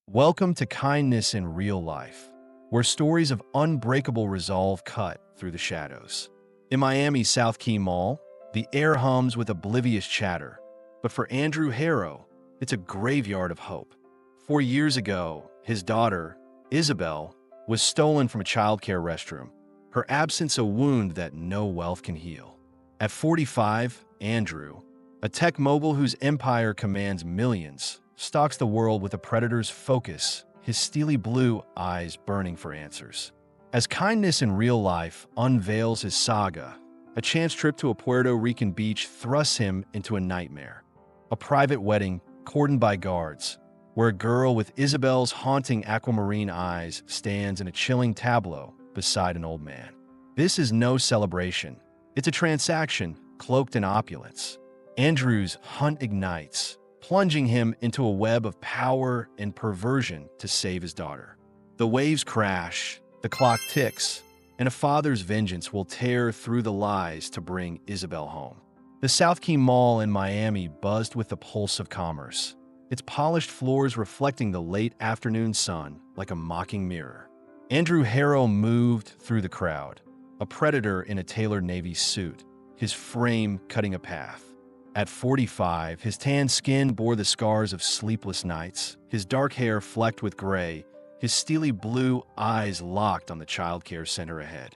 Welcome to Kindness in Real Life, where stories of unbreakable resolve cut through the shadows. In Miami's South Key Mall, the air hums with oblivious chatter, but for Andrew Harrow, it's a graveyard of hope. 4 years ago, his daughter, Isabel, was stolen from a childcare restroom, her absence a wound that no wealth can heal. At 45, Andrew, a tech mogul whose empire commands millions, stalks the world with a predator's focus, his steely blue eyes burning for answers. As Kindness in Real Life unveils his saga, a chance trip to a Puerto Rican beach thrusts him into a nightmare. A private wedding cordoned by guards, where a girl with Isabel's haunting aquamarine eyes stands in a chilling tableau beside an old man. This is no celebration. It's a transaction cloaked in opulence. Andrew's hunt ignites, plunging him into a web of power and perversion to save his daughter. The waves crash, the clock ticks, and a father's vengeance will tear through the lies to bring Isabel home. The South Key Mall in Miami buzzed with the pulse of commerce, its polished floors reflecting the late afternoon sun like a mocking mirror. Andrew Harrow moved through the crowd, a predator in a tailored navy suit, his frame cutting a path. At 45, his tan skin bore the scars of sleepless nights, his dark hair flecked with gray, his steely blue eyes locked on the childcare center ahead.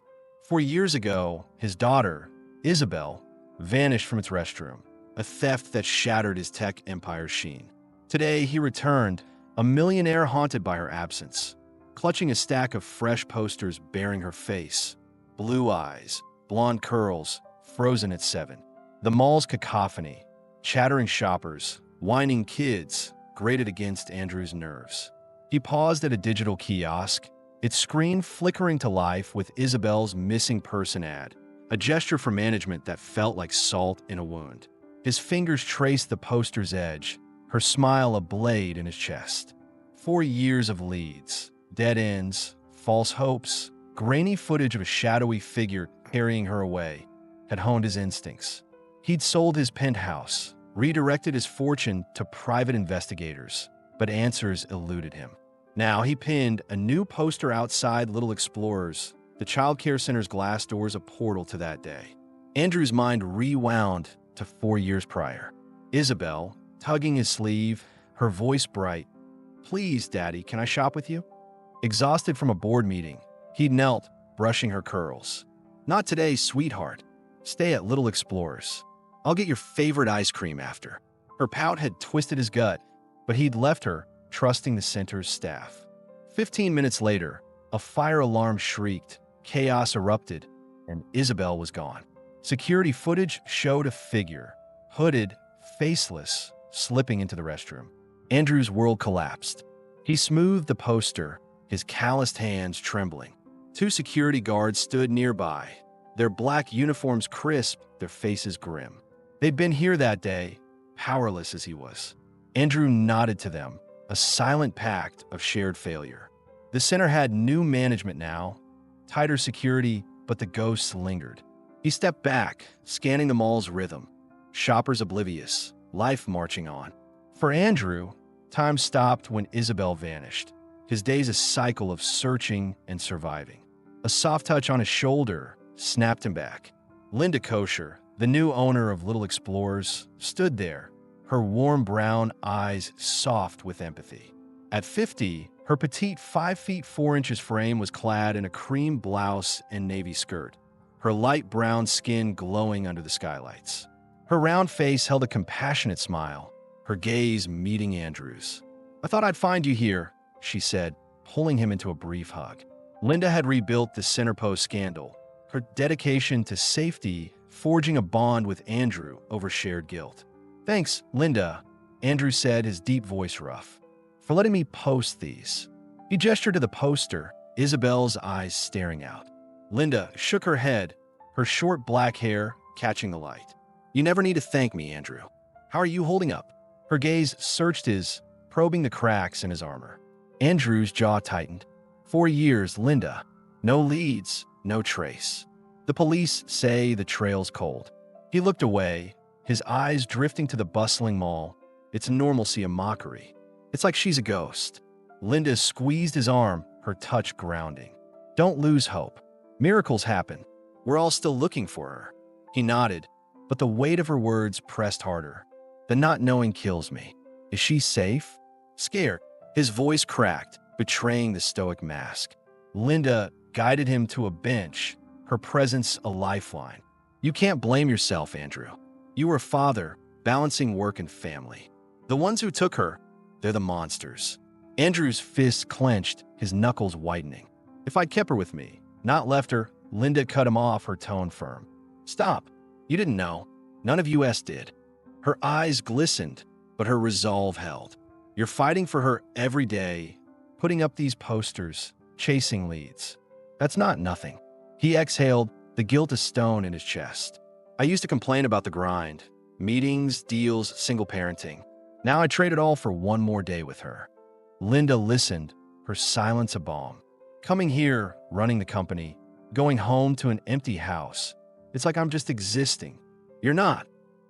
4 years ago, his daughter, Isabel, vanished from its restroom, a theft that shattered his tech empire's sheen. Today, he returned, a millionaire haunted by her absence, clutching a stack of fresh posters bearing her face, blue eyes, blonde curls, frozen at 7. The mall's cacophony, chattering shoppers, whining kids, grated against Andrew's nerves. He paused at a digital kiosk, its screen flickering to life with Isabel's missing person ad, a gesture for management that felt like salt in a wound. His fingers traced the poster's edge, her smile a blade in his chest. 4 years of leads, dead ends, false hopes, grainy footage of a shadowy figure carrying her away had honed his instincts. He'd sold his penthouse, redirected his fortune to private investigators, but answers eluded him. Now he pinned a new poster outside Little Explorers, the childcare center's glass doors a portal to that day. Andrew's mind rewound to 4 years prior. Isabel, tugging his sleeve, her voice bright. "Please, Daddy, can I shop with you?" Exhausted from a board meeting, he knelt, brushing her curls. "Not today, sweetheart. Stay at Little Explorers. I'll get your favorite ice cream after." Her pout had twisted his gut, but he'd left her, trusting the center's staff. 15 minutes later, a fire alarm shrieked, chaos erupted, and Isabel was gone. Security footage showed a figure, hooded, faceless, slipping into the restroom. Andrew's world collapsed. He smoothed the poster, his calloused hands trembling. 2 security guards stood nearby, their black uniforms crisp, their faces grim. They'd been here that day, powerless as he was. Andrew nodded to them, a silent pact of shared failure. The center had new management now, tighter security, but the ghosts lingered. He stepped back, scanning the mall's rhythm. Shoppers oblivious, life marching on. For Andrew, time stopped when Isabel vanished. His days a cycle of searching and surviving. A soft touch on his shoulder snapped him back. Linda Kosher, the new owner of Little Explorers, stood there, her warm brown eyes soft with empathy. At 50, her petite 5 feet 4 inches frame was clad in a cream blouse and navy skirt, her light brown skin glowing under the skylights. Her round face held a compassionate smile, her gaze meeting Andrew's. "I thought I'd find you here," she said, pulling him into a brief hug. Linda had rebuilt the Centerpost scandal, her dedication to safety forging a bond with Andrew over shared guilt. "Thanks, Linda," Andrew said, his deep voice rough, "for letting me post these." He gestured to the poster, Isabel's eyes staring out. Linda shook her head, her short black hair catching the light. "You never need to thank me, Andrew. How are you holding up?" Her gaze searched his, probing the cracks in his armor. Andrew's jaw tightened. 4 years, Linda. No leads, no trace. The police say the trail's cold. He looked away, his eyes drifting to the bustling mall, its normalcy a mockery. It's like she's a ghost. Linda squeezed his arm, her touch grounding. Don't lose hope. Miracles happen. We're all still looking for her. He nodded, but the weight of her words pressed harder. The not knowing kills me. Is she safe? Scared. His voice cracked, betraying the stoic mask. Linda guided him to a bench, her presence a lifeline. You can't blame yourself, Andrew. You were a father, balancing work and family. The ones who took her, they're the monsters. Andrew's fists clenched, his knuckles whitening. If I'd kept her with me, not left her, Linda cut him off, her tone firm. Stop. You didn't know. None of us did. Her eyes glistened, but her resolve held. You're fighting for her every day, putting up these posters, chasing leads. That's not nothing. He exhaled, the guilt a stone in his chest. I used to complain about the grind. Meetings, deals, single parenting. Now I trade it all for one more day with her. Linda listened, her silence a balm. Coming here, running the company, going home to an empty house. It's like I'm just existing. You're not,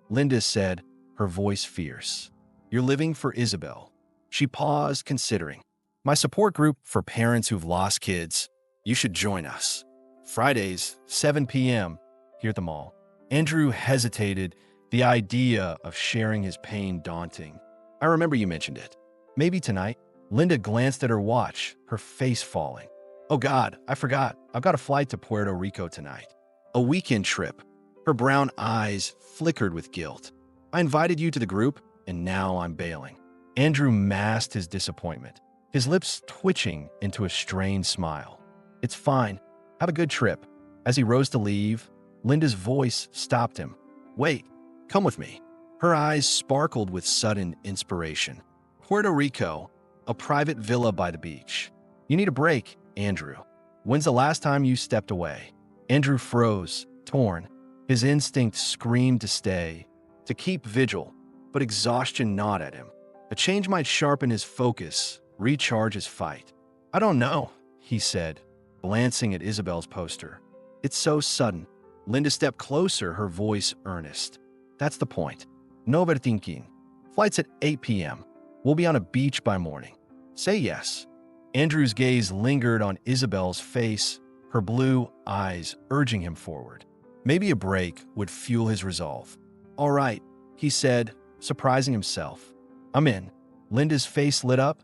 Linda said, her voice fierce. You're living for Isabel. She paused, considering. My support group for parents who've lost kids. You should join us. Fridays, 7 p.m., here at the mall. Andrew hesitated, the idea of sharing his pain daunting. I remember you mentioned it. Maybe tonight? Linda glanced at her watch, her face falling. Oh God, I forgot. I've got a flight to Puerto Rico tonight. A weekend trip. Her brown eyes flickered with guilt. I invited you to the group, and now I'm bailing. Andrew masked his disappointment, his lips twitching into a strained smile. It's fine. Have a good trip. As he rose to leave, Linda's voice stopped him. Wait, come with me. Her eyes sparkled with sudden inspiration. Puerto Rico, a private villa by the beach. You need a break, Andrew. When's the last time you stepped away? Andrew froze, torn. His instinct screamed to stay, to keep vigil, but exhaustion gnawed at him. A change might sharpen his focus, recharge his fight. I don't know, he said, glancing at Isabel's poster. It's so sudden. Linda stepped closer, her voice earnest. That's the point. No overthinking. Flight's at 8 p.m. We'll be on a beach by morning. Say yes. Andrew's gaze lingered on Isabel's face, her blue eyes urging him forward. Maybe a break would fuel his resolve. All right, he said, surprising himself. I'm in. Linda's face lit up,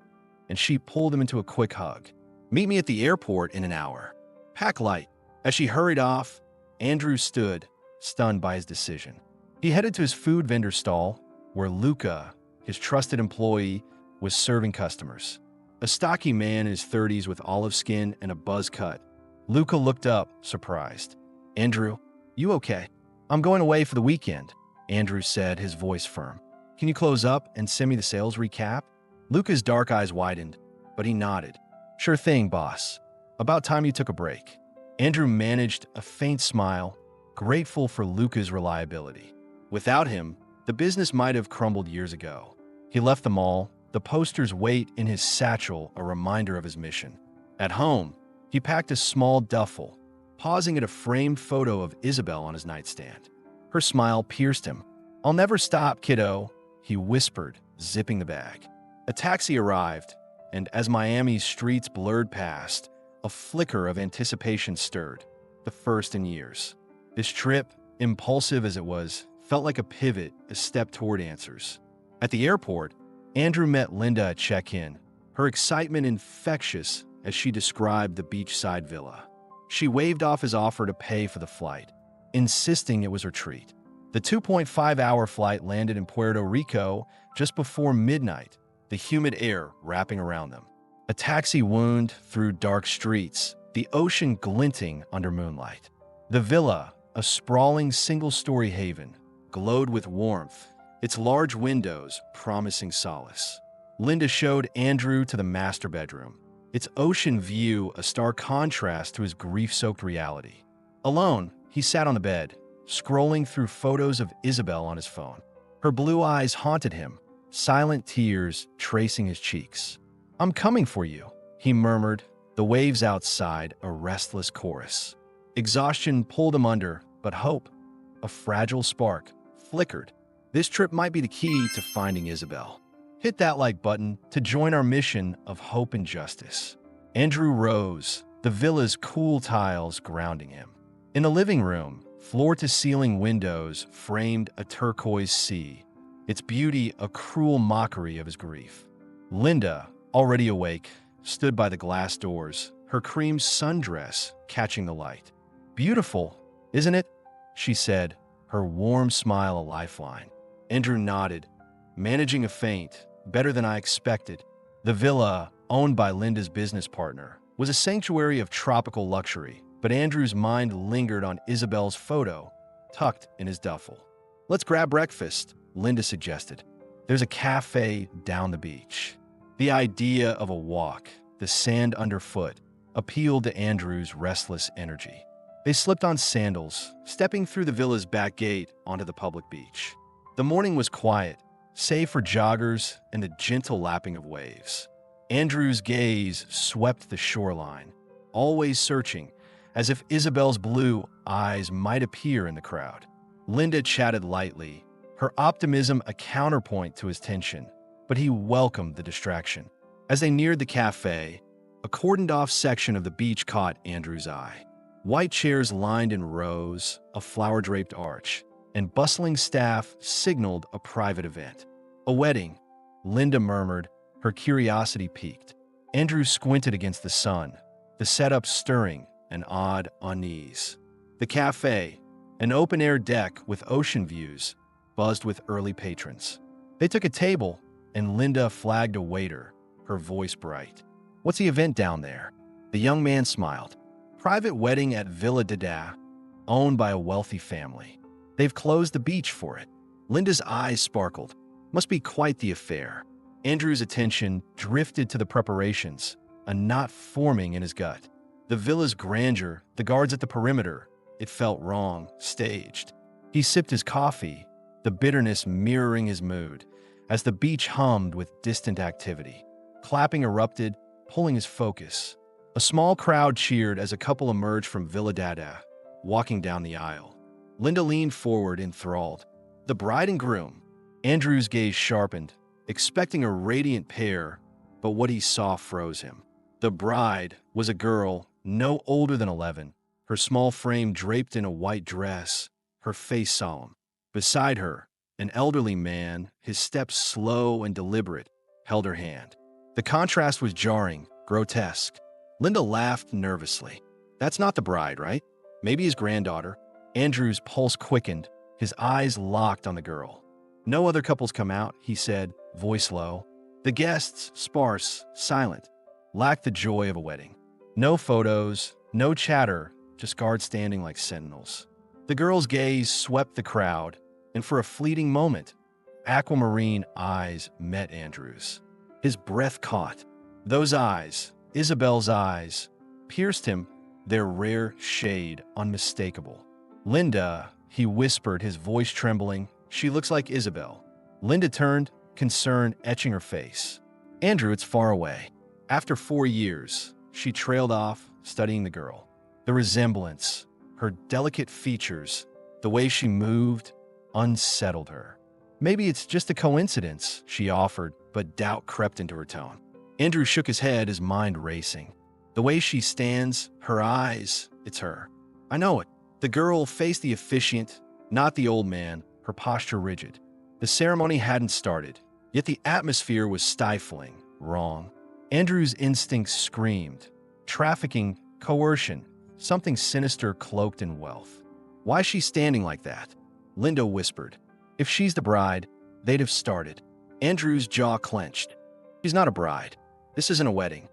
and she pulled him into a quick hug. Meet me at the airport in an hour. Pack light. As she hurried off, Andrew stood, stunned by his decision. He headed to his food vendor stall, where Luca, his trusted employee, was serving customers. A stocky man in his 30s with olive skin and a buzz cut. Luca looked up, surprised. Andrew, you okay? I'm going away for the weekend, Andrew said, his voice firm. Can you close up and send me the sales recap? Luca's dark eyes widened, but he nodded. Sure thing, boss. About time you took a break. Andrew managed a faint smile, grateful for Luca's reliability. Without him, the business might have crumbled years ago. He left the mall, the poster's weight in his satchel a reminder of his mission. At home, he packed a small duffel, pausing at a framed photo of Isabel on his nightstand. Her smile pierced him. I'll never stop, kiddo, he whispered, zipping the bag. A taxi arrived, and as Miami's streets blurred past, a flicker of anticipation stirred, the first in years. This trip, impulsive as it was, felt like a pivot, a step toward answers. At the airport, Andrew met Linda at check-in, her excitement infectious as she described the beachside villa. She waved off his offer to pay for the flight, insisting it was her treat. The 2.5-hour flight landed in Puerto Rico just before midnight, the humid air wrapping around them. A taxi wound through dark streets, the ocean glinting under moonlight. The villa, a sprawling single-story haven, glowed with warmth, its large windows promising solace. Linda showed Andrew to the master bedroom, its ocean view a stark contrast to his grief-soaked reality. Alone, he sat on the bed, scrolling through photos of Isabel on his phone. Her blue eyes haunted him, silent tears tracing his cheeks. I'm coming for you, he murmured, the waves outside a restless chorus. Exhaustion pulled him under, but hope, a fragile spark, flickered. This trip might be the key to finding Isabel. Hit that like button to join our mission of hope and justice. Andrew rose, the villa's cool tiles grounding him. In the living room, floor-to-ceiling windows framed a turquoise sea, its beauty a cruel mockery of his grief. Linda, already awake, stood by the glass doors, her cream sundress catching the light. "Beautiful, isn't it?" she said, her warm smile a lifeline. Andrew nodded, managing a faint, better than I expected. The villa, owned by Linda's business partner, was a sanctuary of tropical luxury, but Andrew's mind lingered on Isabel's photo, tucked in his duffel. "Let's grab breakfast," Linda suggested. "There's a cafe down the beach." The idea of a walk, the sand underfoot, appealed to Andrew's restless energy. They slipped on sandals, stepping through the villa's back gate onto the public beach. The morning was quiet, save for joggers and the gentle lapping of waves. Andrew's gaze swept the shoreline, always searching, as if Isabel's blue eyes might appear in the crowd. Linda chatted lightly, her optimism a counterpoint to his tension, but he welcomed the distraction. As they neared the cafe, a cordoned-off section of the beach caught Andrew's eye. White chairs lined in rows, a flower-draped arch, and bustling staff signaled a private event. "A wedding," Linda murmured, her curiosity piqued. Andrew squinted against the sun, the setup stirring an odd unease. The cafe, an open-air deck with ocean views, buzzed with early patrons. They took a table, and Linda flagged a waiter, her voice bright. "What's the event down there?" The young man smiled. "Private wedding at Villa Dada, owned by a wealthy family. They've closed the beach for it." Linda's eyes sparkled. Must be quite the affair. Andrew's attention drifted to the preparations, a knot forming in his gut. The villa's grandeur, the guards at the perimeter, it felt wrong, staged. He sipped his coffee, the bitterness mirroring his mood, as the beach hummed with distant activity. Clapping erupted, pulling his focus. A small crowd cheered as a couple emerged from Villa Dada, walking down the aisle. Linda leaned forward, enthralled. The bride and groom. Andrew's gaze sharpened, expecting a radiant pair, but what he saw froze him. The bride was a girl no older than 11, her small frame draped in a white dress, her face solemn. Beside her, an elderly man, his steps slow and deliberate, held her hand. The contrast was jarring, grotesque. Linda laughed nervously. "That's not the bride, right? Maybe his granddaughter." Andrew's pulse quickened, his eyes locked on the girl. "No other couples come out," he said, voice low. The guests, sparse, silent, lacked the joy of a wedding. No photos, no chatter, just guards standing like sentinels. The girl's gaze swept the crowd, and for a fleeting moment, aquamarine eyes met Andrew's. His breath caught. Those eyes, Isabel's eyes, pierced him, their rare shade unmistakable. "Linda," he whispered, his voice trembling, "she looks like Isabel." Linda turned, concern etching her face. "Andrew, it's far away." After 4 years, she trailed off, studying the girl. The resemblance, her delicate features, the way she moved, unsettled her. "Maybe it's just a coincidence," she offered, but doubt crept into her tone. Andrew shook his head, his mind racing. "The way she stands, her eyes, it's her. I know it." The girl faced the officiant, not the old man, her posture rigid. The ceremony hadn't started, yet the atmosphere was stifling, wrong. Andrew's instincts screamed. Trafficking, coercion, something sinister cloaked in wealth. "Why's she standing like that?" Linda whispered. "If she's the bride, they'd have started." Andrew's jaw clenched. "She's not a bride. This isn't a wedding."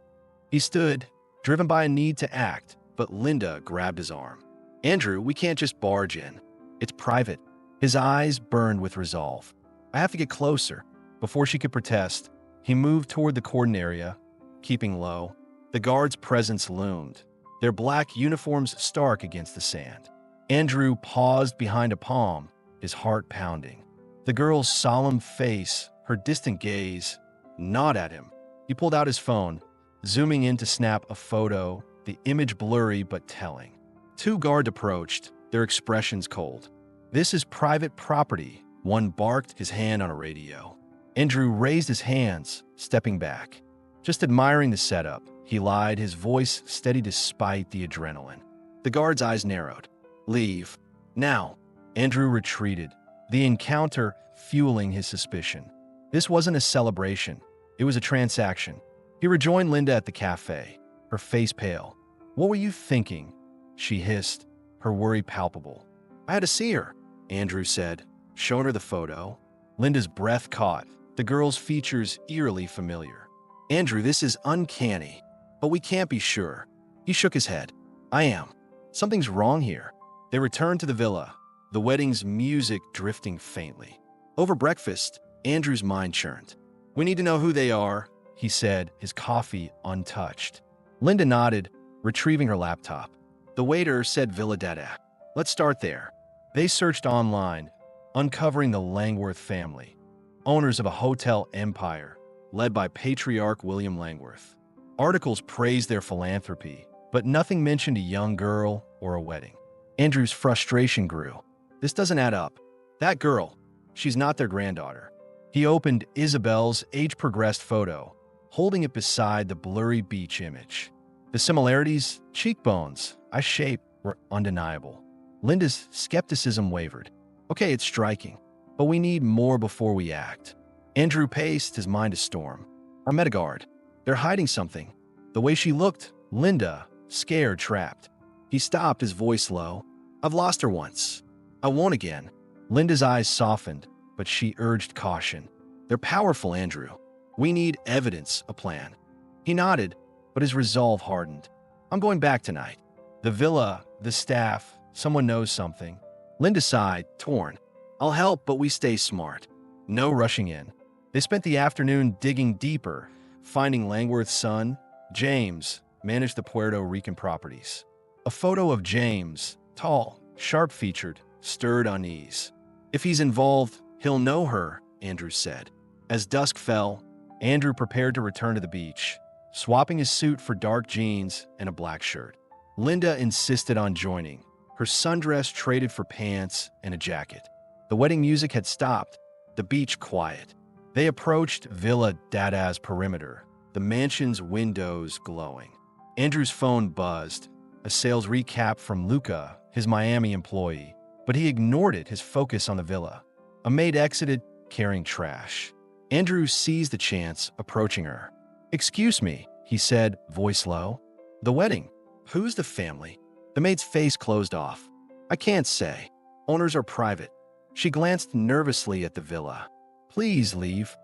He stood, driven by a need to act, but Linda grabbed his arm. "Andrew, we can't just barge in. It's private." His eyes burned with resolve. "I have to get closer." Before she could protest, he moved toward the cordon area, keeping low. The guards' presence loomed, their black uniforms stark against the sand. Andrew paused behind a palm, his heart pounding. The girl's solemn face, her distant gaze, gnawed at him. He pulled out his phone, zooming in to snap a photo, the image blurry but telling. 2 guards approached, their expressions cold. "This is private property," one barked, his hand on a radio. Andrew raised his hands, stepping back. Just admiring the setup, he lied, his voice steady despite the adrenaline. The guard's eyes narrowed. Leave. Now. Andrew retreated, the encounter fueling his suspicion. This wasn't a celebration. It was a transaction. He rejoined Linda at the cafe, her face pale. What were you thinking? She hissed, her worry palpable. I had to see her, Andrew said, showing her the photo. Linda's breath caught, the girl's features eerily familiar. Andrew, this is uncanny, but we can't be sure. He shook his head. I am. Something's wrong here. They returned to the villa, the wedding's music drifting faintly. Over breakfast, Andrew's mind churned. We need to know who they are, he said, his coffee untouched. Linda nodded, retrieving her laptop. The waiter said Villa Dada. Let's start there. They searched online, uncovering the Langworth family, owners of a hotel empire led by patriarch William Langworth. Articles praised their philanthropy, but nothing mentioned a young girl or a wedding. Andrew's frustration grew. This doesn't add up. That girl, she's not their granddaughter. He opened Isabel's age-progressed photo, holding it beside the blurry beach image. The similarities, cheekbones, eye shape, were undeniable. Linda's skepticism wavered. Okay, it's striking, but we need more before we act. Andrew paced, his mind a storm. Our Metagard. They're hiding something. The way she looked, Linda, scared, trapped. He stopped, his voice low. I've lost her once. I won't again. Linda's eyes softened, but she urged caution. They're powerful, Andrew. We need evidence, a plan. He nodded, but his resolve hardened. I'm going back tonight. The villa, the staff, someone knows something. Linda sighed, torn. I'll help, but we stay smart. No rushing in. They spent the afternoon digging deeper, finding Langworth's son, James, managed the Puerto Rican properties. A photo of James, tall, sharp-featured, stirred unease. If he's involved, he'll know her, Andrew said. As dusk fell, Andrew prepared to return to the beach, swapping his suit for dark jeans and a black shirt. Linda insisted on joining, her sundress traded for pants and a jacket. The wedding music had stopped, the beach quiet. They approached Villa Dada's perimeter, the mansion's windows glowing. Andrew's phone buzzed, a sales recap from Luca, his Miami employee, but he ignored it, his focus on the villa. A maid exited, carrying trash. Andrew seized the chance, approaching her. Excuse me, he said, voice low. The wedding. Who's the family? The maid's face closed off. I can't say. Owners are private. She glanced nervously at the villa. Please leave.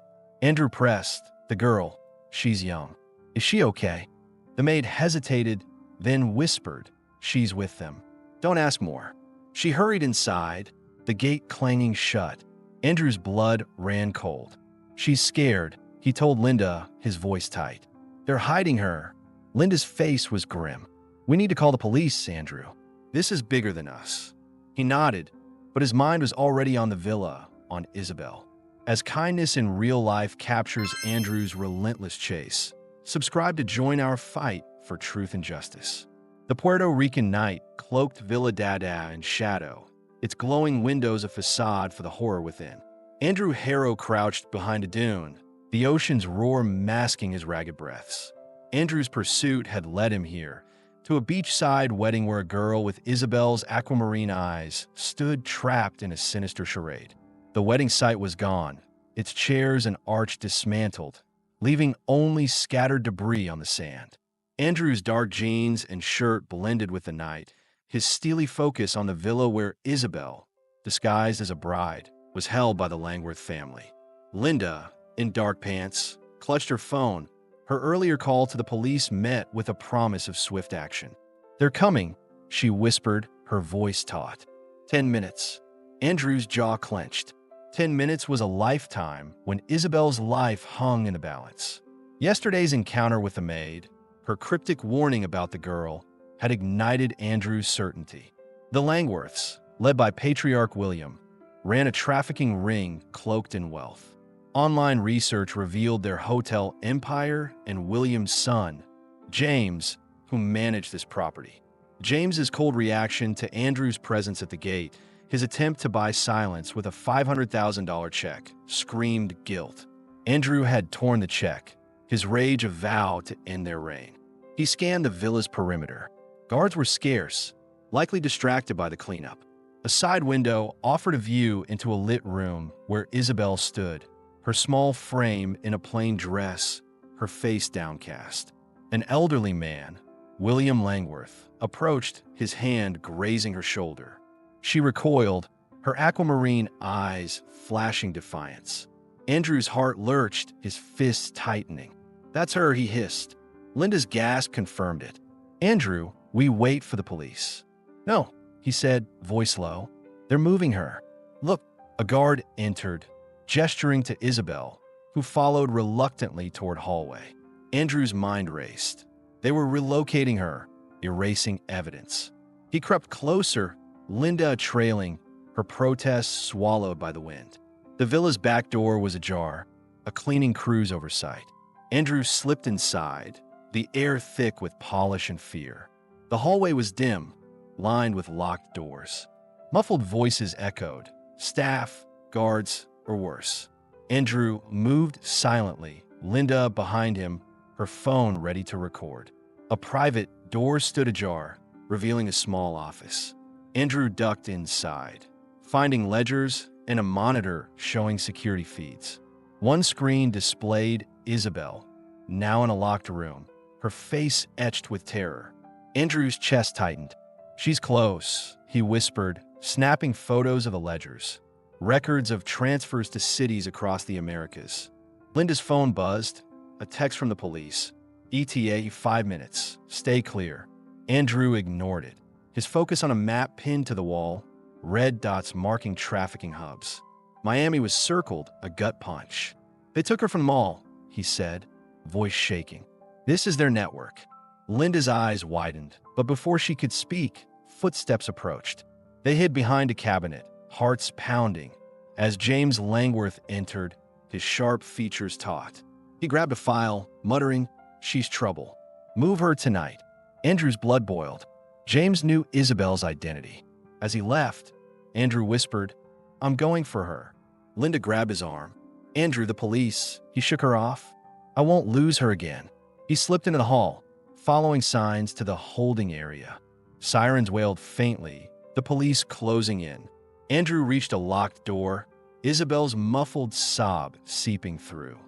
Andrew pressed. The girl. She's young. Is she okay? The maid hesitated, then whispered. She's with them. Don't ask more. She hurried inside, the gate clanging shut. Andrew's blood ran cold. She's scared, he told Linda, his voice tight. They're hiding her. Linda's face was grim. We need to call the police, Andrew. This is bigger than us. He nodded, but his mind was already on the villa, on Isabel. As kindness in real life captures Andrew's relentless chase, subscribe to join our fight for truth and justice. The Puerto Rican night cloaked Villa Dada in shadow, its glowing windows a facade for the horror within. Andrew Harrow crouched behind a dune, the ocean's roar masking his ragged breaths. Andrew's pursuit had led him here, to a beachside wedding where a girl with Isabel's aquamarine eyes stood trapped in a sinister charade. The wedding site was gone, its chairs and arch dismantled, leaving only scattered debris on the sand. Andrew's dark jeans and shirt blended with the night, his steely focus on the villa where Isabel, disguised as a bride, was held by the Langworth family. Linda, in dark pants, clutched her phone. Her earlier call to the police met with a promise of swift action. They're coming, she whispered, her voice taut. 10 minutes. Andrew's jaw clenched. 10 minutes was a lifetime when Isabel's life hung in the balance. Yesterday's encounter with the maid, her cryptic warning about the girl, had ignited Andrew's certainty. The Langworths, led by patriarch William, ran a trafficking ring cloaked in wealth. Online research revealed their hotel empire and William's son, James, who managed this property. James's cold reaction to Andrew's presence at the gate, his attempt to buy silence with a $500,000 check, screamed guilt. Andrew had torn the check, his rage a vow to end their reign. He scanned the villa's perimeter. Guards were scarce, likely distracted by the cleanup. A side window offered a view into a lit room where Isabel stood, her small frame in a plain dress, her face downcast. An elderly man, William Langworth, approached, his hand grazing her shoulder. She recoiled, her aquamarine eyes flashing defiance. Andrew's heart lurched, his fists tightening. "That's her," he hissed. Linda's gasp confirmed it. "Andrew, we wait for the police." "No," he said, voice low. "They're moving her." "Look." A guard entered, gesturing to Isabel, who followed reluctantly toward hallway. Andrew's mind raced. They were relocating her, erasing evidence. He crept closer, Linda trailing, her protest swallowed by the wind. The villa's back door was ajar, a cleaning crew's oversight. Andrew slipped inside, the air thick with polish and fear. The hallway was dim, lined with locked doors. Muffled voices echoed, staff, guards, or worse. Andrew moved silently, Linda behind him, her phone ready to record. A private door stood ajar, revealing a small office. Andrew ducked inside, finding ledgers and a monitor showing security feeds. One screen displayed Isabel, now in a locked room, her face etched with terror. Andrew's chest tightened. "She's close," he whispered, snapping photos of the ledgers. Records of transfers to cities across the Americas. Linda's phone buzzed. A text from the police. "ETA 5 minutes. Stay clear." Andrew ignored it, his focus on a map pinned to the wall, red dots marking trafficking hubs. Miami was circled, a gut punch. "They took her from the mall," he said, voice shaking. "This is their network." Linda's eyes widened, but before she could speak, footsteps approached. They hid behind a cabinet, hearts pounding, as James Langworth entered, his sharp features taut. He grabbed a file, muttering, "She's trouble. Move her tonight." Andrew's blood boiled. James knew Isabel's identity. As he left, Andrew whispered, "I'm going for her." Linda grabbed his arm. "Andrew, the police." He shook her off. "I won't lose her again." He slipped into the hall, following signs to the holding area. Sirens wailed faintly, the police closing in. Andrew reached a locked door, Isabel's muffled sob seeping through.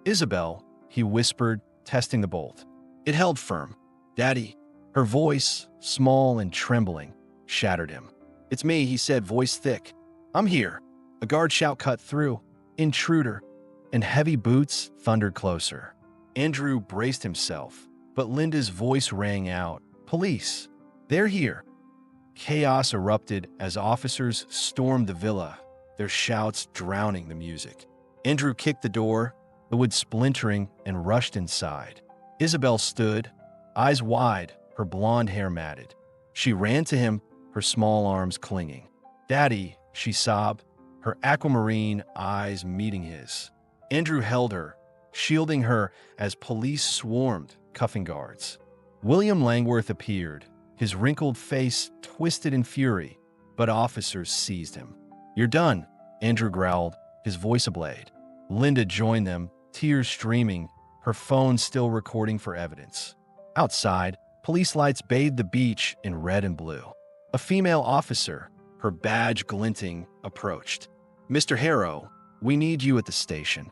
"Isabel," he whispered, testing the bolt. It held firm. "Daddy." Her voice, small and trembling, shattered him. "It's me," he said, voice thick. "I'm here." A guard shout cut through. "Intruder." And heavy boots thundered closer. Andrew braced himself, but Linda's voice rang out. "Police. They're here." Chaos erupted as officers stormed the villa, their shouts drowning the music. Andrew kicked the door, the wood splintering, and rushed inside. Isabel stood, eyes wide, her blonde hair matted. She ran to him, her small arms clinging. "Daddy," she sobbed, her aquamarine eyes meeting his. Andrew held her, shielding her as police swarmed, cuffing guards. William Langworth appeared, his wrinkled face twisted in fury, but officers seized him. "You're done," Andrew growled, his voice ablade. Linda joined them, tears streaming, her phone still recording for evidence. Outside, police lights bathed the beach in red and blue. A female officer, her badge glinting, approached. "Mr. Harrow, we need you at the station."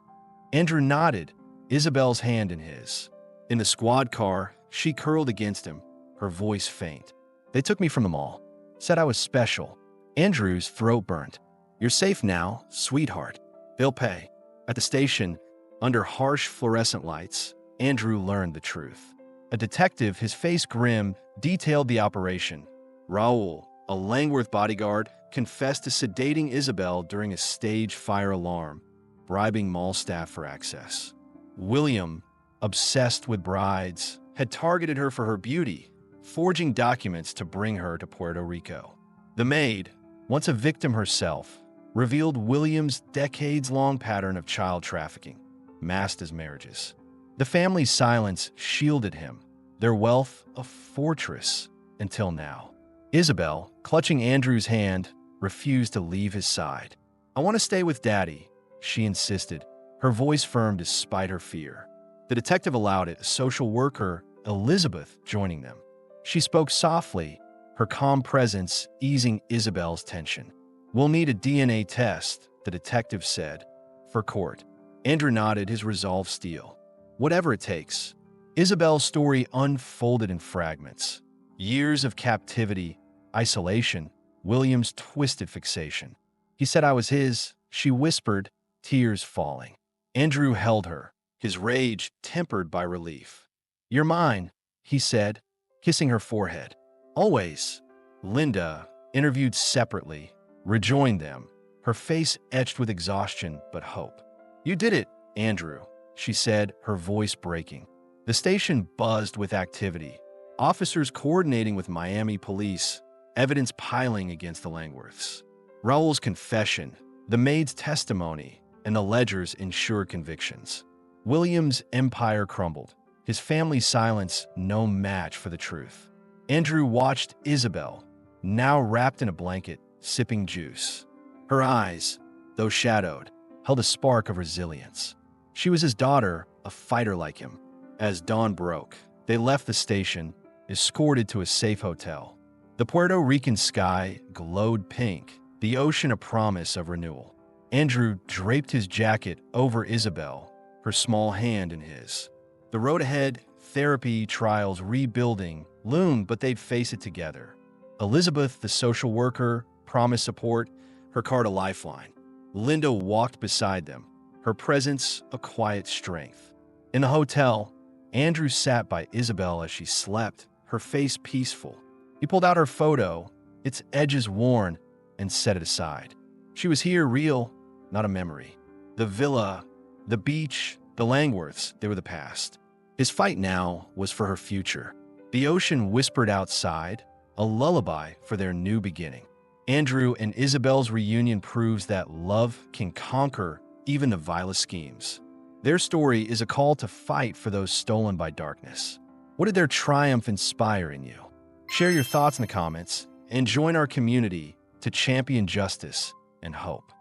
Andrew nodded, Isabel's hand in his. In the squad car, she curled against him, her voice faint. "They took me from the mall. Said I was special." Andrew's throat burnt. "You're safe now, sweetheart. They'll pay." At the station, under harsh fluorescent lights, Andrew learned the truth. A detective, his face grim, detailed the operation. Raoul, a Langworth bodyguard, confessed to sedating Isabel during a stage fire alarm, bribing mall staff for access. William, obsessed with brides, had targeted her for her beauty, forging documents to bring her to Puerto Rico. The maid, once a victim herself, revealed William's decades-long pattern of child trafficking, masked as marriages. The family's silence shielded him, their wealth a fortress, until now. Isabel, clutching Andrew's hand, refused to leave his side. "I want to stay with Daddy," she insisted, her voice firm despite her fear. The detective allowed it, a social worker, Elizabeth, joining them. She spoke softly, her calm presence easing Isabel's tension. "We'll need a DNA test," the detective said, "for court." Andrew nodded, his resolve steel. "Whatever it takes." Isabel's story unfolded in fragments. Years of captivity, isolation, William's twisted fixation. "He said I was his," she whispered, tears falling. Andrew held her, his rage tempered by relief. "You're mine," he said, kissing her forehead. "Always." Linda, interviewed separately, rejoined them, her face etched with exhaustion but hope. "You did it, Andrew," she said, her voice breaking. The station buzzed with activity. Officers coordinating with Miami police, evidence piling against the Langworths. Raul's confession, the maid's testimony, and the ledgers ensured convictions. William's empire crumbled, his family's silence no match for the truth. Andrew watched Isabel, now wrapped in a blanket, sipping juice. Her eyes, though shadowed, held a spark of resilience. She was his daughter, a fighter like him. As dawn broke, they left the station, escorted to a safe hotel. The Puerto Rican sky glowed pink, the ocean a promise of renewal. Andrew draped his jacket over Isabel, her small hand in his. The road ahead, therapy, trials, rebuilding, loomed, but they'd face it together. Elizabeth, the social worker, promised support, her card a lifeline. Linda walked beside them, her presence a quiet strength. In the hotel, Andrew sat by Isabel as she slept, her face peaceful. He pulled out her photo, its edges worn, and set it aside. She was here, real, not a memory. The villa, the beach, the Langworths, they were the past. His fight now was for her future. The ocean whispered outside, a lullaby for their new beginning. Andrew and Isabel's reunion proves that love can conquer even the vilest schemes. Their story is a call to fight for those stolen by darkness. What did their triumph inspire in you? Share your thoughts in the comments and join our community to champion justice and hope.